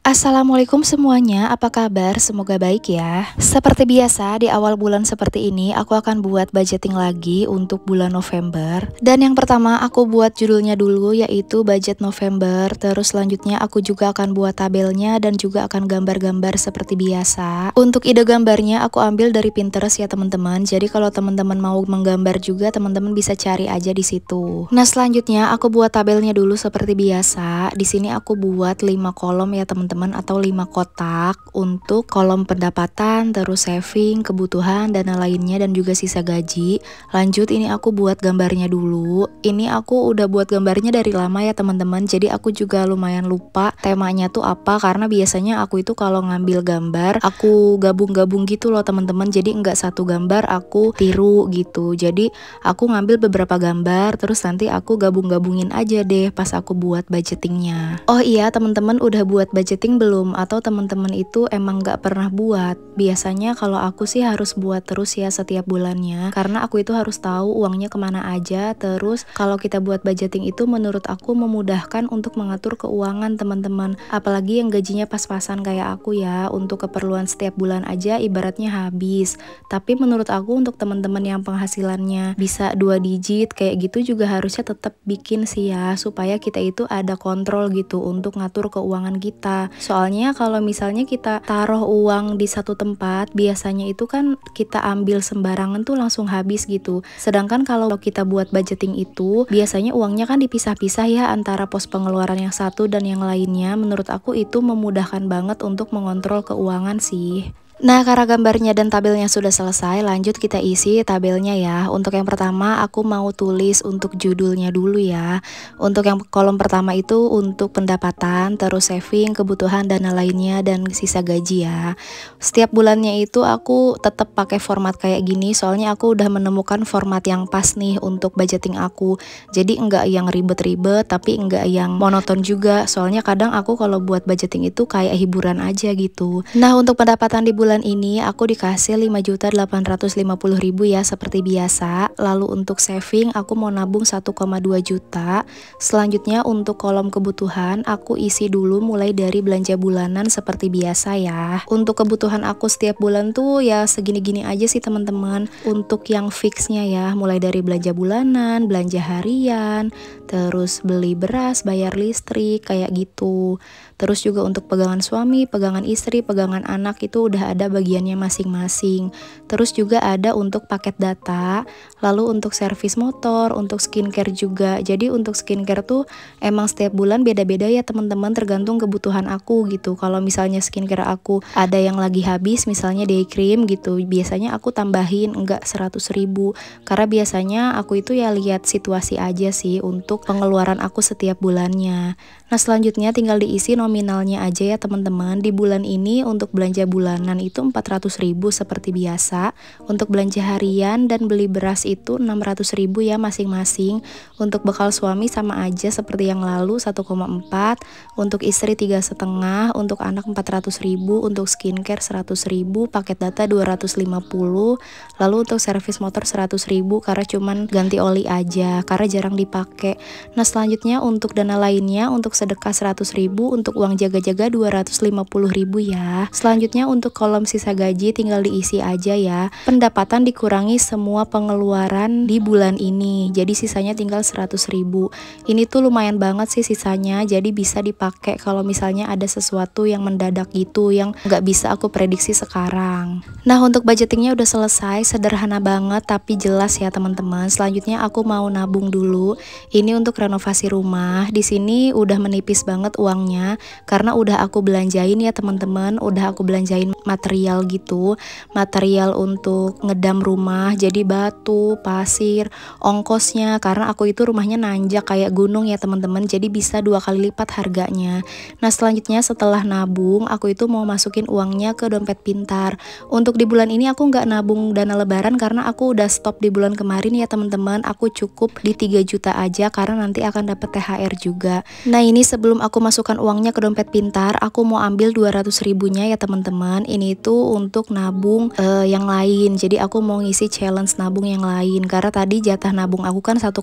Assalamualaikum semuanya, apa kabar? Semoga baik ya. Seperti biasa, di awal bulan seperti ini aku akan buat budgeting lagi untuk bulan November. Dan yang pertama aku buat judulnya dulu, yaitu budget November. Terus selanjutnya aku juga akan buat tabelnya dan juga akan gambar-gambar seperti biasa. Untuk ide gambarnya aku ambil dari Pinterest ya teman-teman. Jadi kalau teman-teman mau menggambar juga, teman-teman bisa cari aja di situ. Nah, selanjutnya aku buat tabelnya dulu seperti biasa. Di sini aku buat 5 kolom ya teman-teman, atau 5 kotak untuk kolom pendapatan, terus saving, kebutuhan, dana lainnya, dan juga sisa gaji. Lanjut, ini aku buat gambarnya dulu. Ini aku udah buat gambarnya dari lama ya teman-teman, jadi aku juga lumayan lupa temanya tuh apa, karena biasanya aku itu kalau ngambil gambar aku gabung-gabung gitu loh teman-teman, jadi nggak satu gambar aku tiru gitu. Jadi aku ngambil beberapa gambar terus nanti aku gabung-gabungin aja deh pas aku buat budgetingnya. Oh iya teman-teman, udah buat budgeting belum? Atau teman-teman itu emang nggak pernah buat? Biasanya kalau aku sih harus buat terus ya setiap bulannya, karena aku itu harus tahu uangnya kemana aja. Terus kalau kita buat budgeting itu menurut aku memudahkan untuk mengatur keuangan teman-teman, apalagi yang gajinya pas-pasan kayak aku ya. Untuk keperluan setiap bulan aja ibaratnya habis, tapi menurut aku untuk teman-teman yang penghasilannya bisa 2 digit kayak gitu juga harusnya tetap bikin sih ya, supaya kita itu ada kontrol gitu untuk ngatur keuangan kita. Soalnya kalau misalnya kita taruh uang di satu tempat, biasanya itu kan kita ambil sembarangan tuh langsung habis gitu. Sedangkan kalau kita buat budgeting itu, biasanya uangnya kan dipisah-pisah ya antara pos pengeluaran yang satu dan yang lainnya. Menurut aku itu memudahkan banget untuk mengontrol keuangan sih. Nah, karena gambarnya dan tabelnya sudah selesai, lanjut kita isi tabelnya ya. Untuk yang pertama aku mau tulis untuk judulnya dulu ya. Untuk yang kolom pertama itu untuk pendapatan, terus saving, kebutuhan, dana lainnya, dan sisa gaji ya. Setiap bulannya itu aku tetap pakai format kayak gini, soalnya aku udah menemukan format yang pas nih untuk budgeting aku. Jadi enggak yang ribet-ribet, tapi enggak yang monoton juga. Soalnya kadang aku kalau buat budgeting itu kayak hiburan aja gitu. Nah, untuk pendapatan di bulan ini aku dikasih 5.850.000 ya seperti biasa. Lalu untuk saving aku mau nabung 1,2 juta. Selanjutnya untuk kolom kebutuhan aku isi dulu mulai dari belanja bulanan seperti biasa ya. Untuk kebutuhan aku setiap bulan tuh ya segini-gini aja sih teman-teman. Untuk yang fixnya ya, mulai dari belanja bulanan, belanja harian, terus beli beras, bayar listrik kayak gitu. Terus juga untuk pegangan suami, pegangan istri, pegangan anak itu udah ada bagiannya masing-masing. Terus juga ada untuk paket data, lalu untuk servis motor, untuk skincare juga. Jadi untuk skincare tuh emang setiap bulan beda-beda ya teman-teman, tergantung kebutuhan aku gitu. Kalau misalnya skincare aku ada yang lagi habis, misalnya day cream gitu, biasanya aku tambahin enggak 100.000, karena biasanya aku itu ya lihat situasi aja sih untuk pengeluaran aku setiap bulannya. Nah, selanjutnya tinggal diisi nominalnya aja ya teman-teman. Di bulan ini untuk belanja bulanan itu 400.000 seperti biasa. Untuk belanja harian dan beli beras itu 600.000 ya masing-masing. Untuk bekal suami sama aja seperti yang lalu 1,4. Untuk istri 3,5. Untuk anak 400.000. Untuk skincare 100.000. Paket data 250. Lalu untuk servis motor 100.000 karena cuman ganti oli aja, karena jarang dipakai. Nah, selanjutnya untuk dana lainnya, untuk sedekah 100.000, untuk uang jaga-jaga 250.000 ya. Selanjutnya untuk kolom sisa gaji tinggal diisi aja ya. Pendapatan dikurangi semua pengeluaran di bulan ini, jadi sisanya tinggal 100.000. Ini tuh lumayan banget sih sisanya, jadi bisa dipakai kalau misalnya ada sesuatu yang mendadak gitu yang nggak bisa aku prediksi sekarang. Nah, untuk budgetingnya udah selesai, sederhana banget tapi jelas ya teman-teman. Selanjutnya aku mau nabung dulu. Ini untuk renovasi rumah. Di sini udah menipis banget uangnya karena udah aku belanjain ya teman-teman, udah aku belanjain material gitu, material untuk ngedam rumah, jadi batu, pasir, ongkosnya, karena aku itu rumahnya nanjak kayak gunung ya teman-teman, jadi bisa 2 kali lipat harganya. Nah, selanjutnya setelah nabung aku itu mau masukin uangnya ke dompet pintar. Untuk di bulan ini aku nggak nabung dana lebaran karena aku udah stop di bulan kemarin ya teman-teman. Aku cukup di 3 juta aja karena nanti akan dapat THR juga. Nah, ini sebelum aku masukkan uangnya ke dompet pintar, aku mau ambil 200.000-nya ya teman-teman. ini tuh untuk nabung yang lain. Jadi aku mau ngisi challenge nabung yang lain karena tadi jatah nabung aku kan 1,2,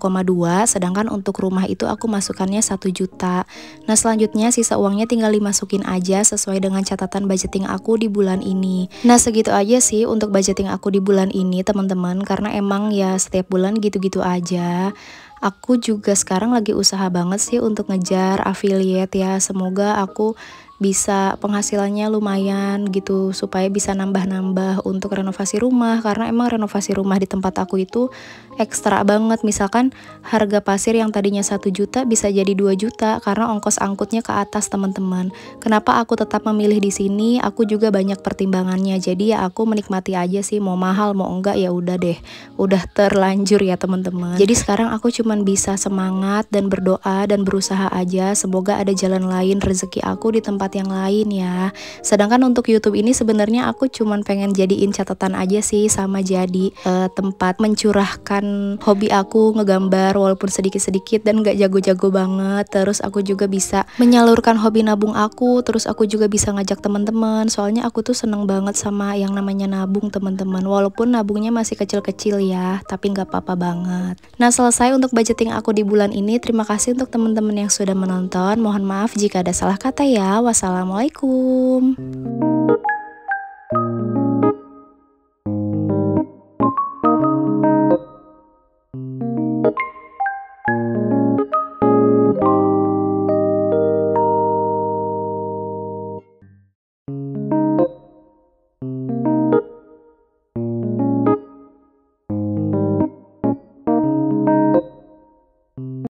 sedangkan untuk rumah itu aku masukannya 1 juta. Nah selanjutnya sisa uangnya tinggal dimasukin aja sesuai dengan catatan budgeting aku di bulan ini. Nah segitu aja sih untuk budgeting aku di bulan ini teman-teman, karena emang ya setiap bulan gitu-gitu aja. Aku juga sekarang lagi usaha banget sih untuk ngejar affiliate ya. Semoga aku bisa penghasilannya lumayan gitu supaya bisa nambah-nambah untuk renovasi rumah, karena emang renovasi rumah di tempat aku itu ekstra banget. Misalkan harga pasir yang tadinya 1 juta bisa jadi 2 juta karena ongkos angkutnya ke atas teman-teman. Kenapa aku tetap memilih di sini? Aku juga banyak pertimbangannya. Jadi ya aku menikmati aja sih, mau mahal mau enggak ya udah deh. Udah terlanjur ya teman-teman. Jadi sekarang aku cuman bisa semangat dan berdoa dan berusaha aja, semoga ada jalan lain rezeki aku di tempat yang lain ya. Sedangkan untuk YouTube ini sebenarnya aku cuman pengen jadiin catatan aja sih, sama jadi tempat mencurahkan hobi aku ngegambar walaupun sedikit-sedikit dan gak jago-jago banget. Terus aku juga bisa menyalurkan hobi nabung aku, terus aku juga bisa ngajak teman-teman. Soalnya aku tuh seneng banget sama yang namanya nabung teman-teman. Walaupun nabungnya masih kecil-kecil ya, tapi nggak apa-apa banget. Nah selesai untuk budgeting aku di bulan ini. Terima kasih untuk teman-teman yang sudah menonton. Mohon maaf jika ada salah kata ya. Wassalamualaikum.